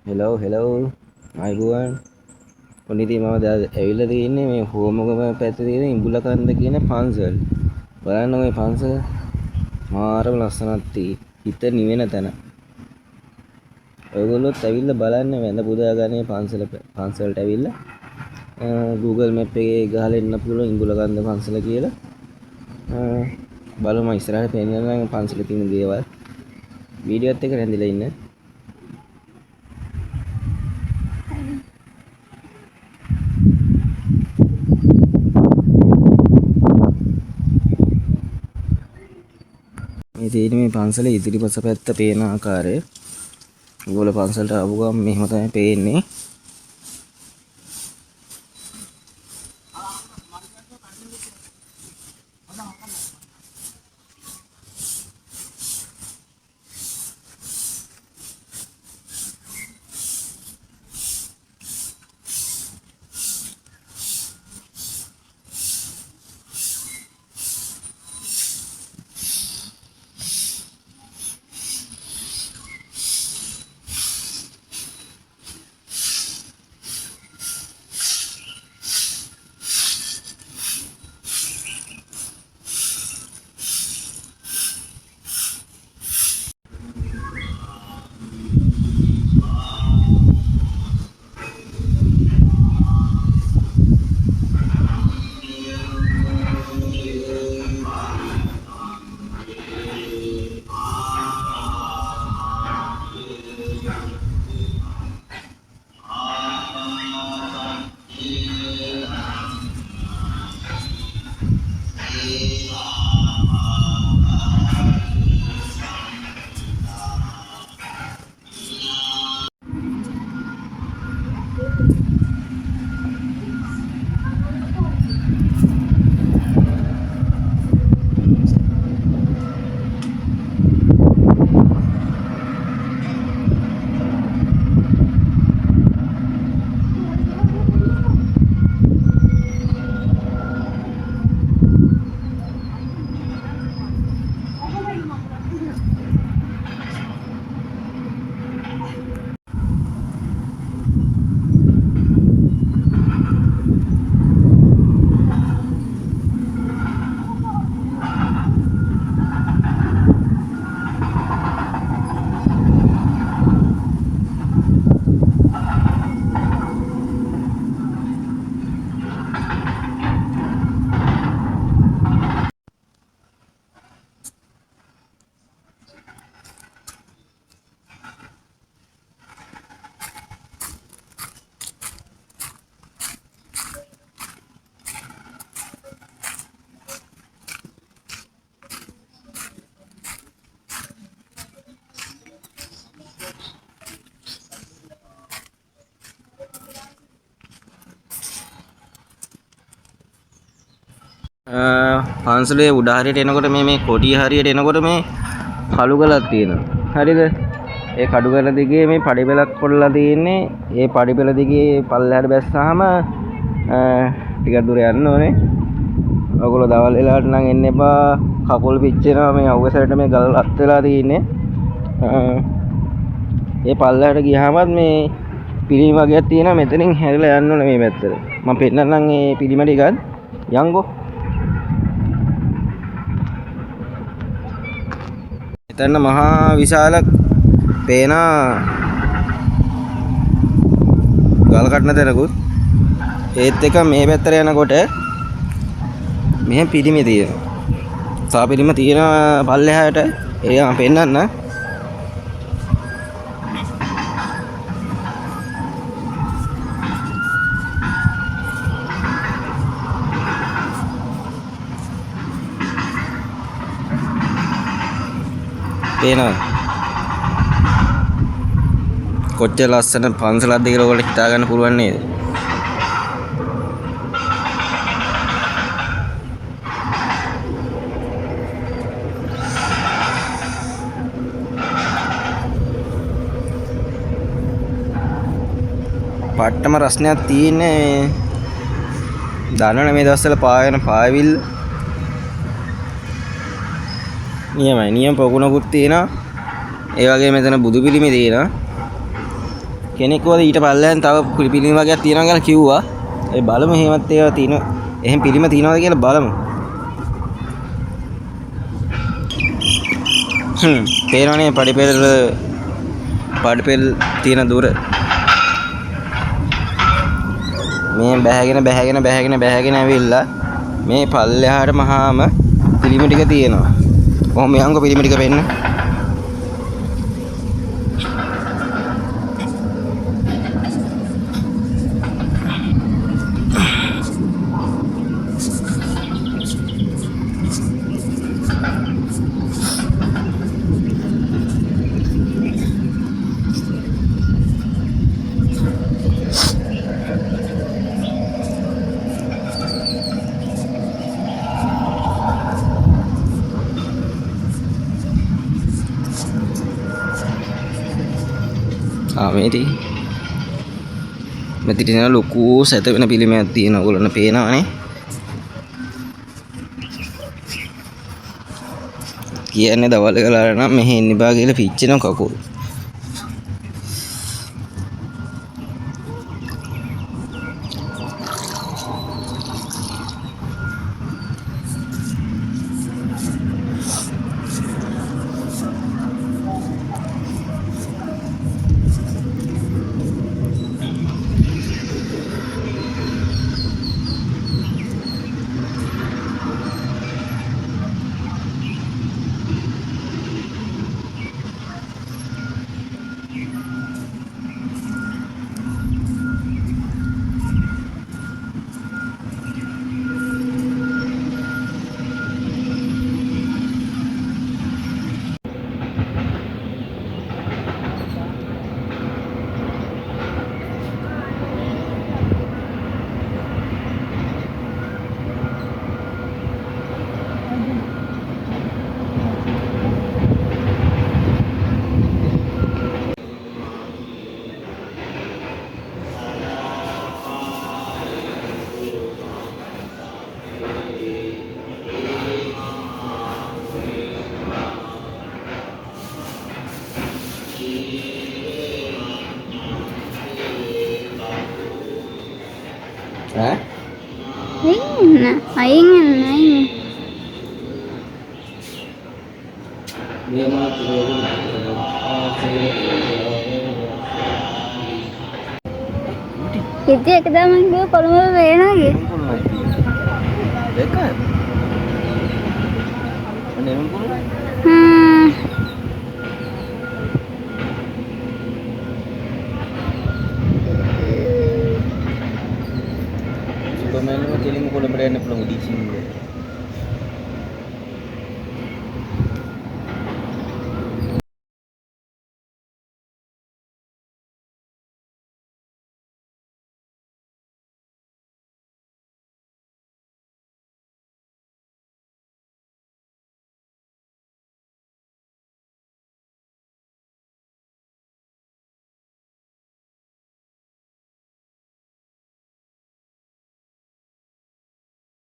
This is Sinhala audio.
හෙලෝ අයිබුවන් ඔන්න ඉතින් මම ඇවිල්ලා තියෙන්නේ මේ හෝමගම පැත්තේ තියෙන ඉඹුලකන්ද කියන පන්සල්. බලන්න මේ පන්සල මාරම ලස්සනක් තියෙයි. හිත නිවෙන තැන. ඔයගොල්ලොත් ඇවිල්ලා බලන්න වැඳ පුදා ගන්නේ පන්සලට ඇවිල්ලා Google Map එකේ ගහලා එන්න පුළුවන් ඉඹුලකන්ද පන්සල කියලා. බලමු ඉස්සරහට පෙන්නන්න පන්සලේ තියෙන දේවල්. වීඩියෝත් එක රැඳිලා ඉන්න. මේ තියෙන මේ පන්සලේ ඉදිරිපස පැත්ත පේන ආකාරය. ඔයගොල්ලෝ පන්සලට ආපු ගමන් මෙහෙම තමයි පේන්නේ. පන්සලේ උඩ හරියට එනකොට මේ කොටිය හරියට එනකොට මේ කළුගලක් තියෙනවා. හරිද? ඒ කඩුගල දිගේ මේ පඩිපෙලක් කොල්ලලා තියෙන්නේ. ඒ පඩිපෙල දිගේ පල්ලෙහාට බැස්සාම ටිකක් දුර යන්න ඕනේ. ඔයගොල්ලෝ දවල් වෙලාවට නම් එන්න එපා. කකුල් පිච්චෙනවා. මේ අවුවසරට මේ ගල් අත් වෙලා තියෙන්නේ. ඒ පල්ලෙහාට ගියාමත් මේ පිළිම වගේක් තියෙනවා. මෙතනින් හැරිලා යන්න ඕනේ මේ පැත්තට. මම පෙන්නන්නම් මේ පිළිම ටිකත්. යන්ගෝ. එතන මහා විශාල පේන ගල් කටන තැනකුත් ඒත් එක මේ පැත්තට යනකොට මෙහෙම පිළිමි තියෙනවා. සා පිළිම තියෙන පල්ලෙහාට ඒ මම පෙන්නන්න. පේනවා කොච්චර ලස්සන පන්සලක්ද කියලා ඔයගොල්ලෝ හිතා ගන්න පුළුවන් නේද? පට්ටම රස්නයක් තියෙන්නේ. දන්නවනේ මේ දවස්වල පායන පායවිල් නියමයි. නියම පොකුණකුත් තියෙනවා. ඒ වගේ මෙතන බුදු පිළිමේ තියෙනවා. කෙනෙක් වල ඊට පල්ලෙන් තව පිළිම වගේක් තියෙනවා කියලා කිව්වා. ඒ බලමු එහෙමත් ඒවා තියෙනවා. එහෙම පිළිම තියෙනවද කියලා බලමු. පේනවනේ පඩිපෙළ තියෙන දුර. මේ බැහැගෙන ඇවිල්ලා මේ පල්ලෙහාට මහාම පිළිම ටික තියෙනවා. කොහොම යංග පිළිම ටික වෙන්න. මේටි මෙතන තියෙන ලොකු සැත වෙන පිළිමයක් තියෙනවා. ඔයගොල්ලන්ට පේනවනේ. කියන්නේ දවල් වෙලාවට නම් මෙහෙ ඉන්න බා කියලා පිච්චෙන කකුල්. Aing itu ya kita manggil kalau mau main lagi. Dekat. Mana pun. Superman mah jadi mau kalau berani pulang di sini.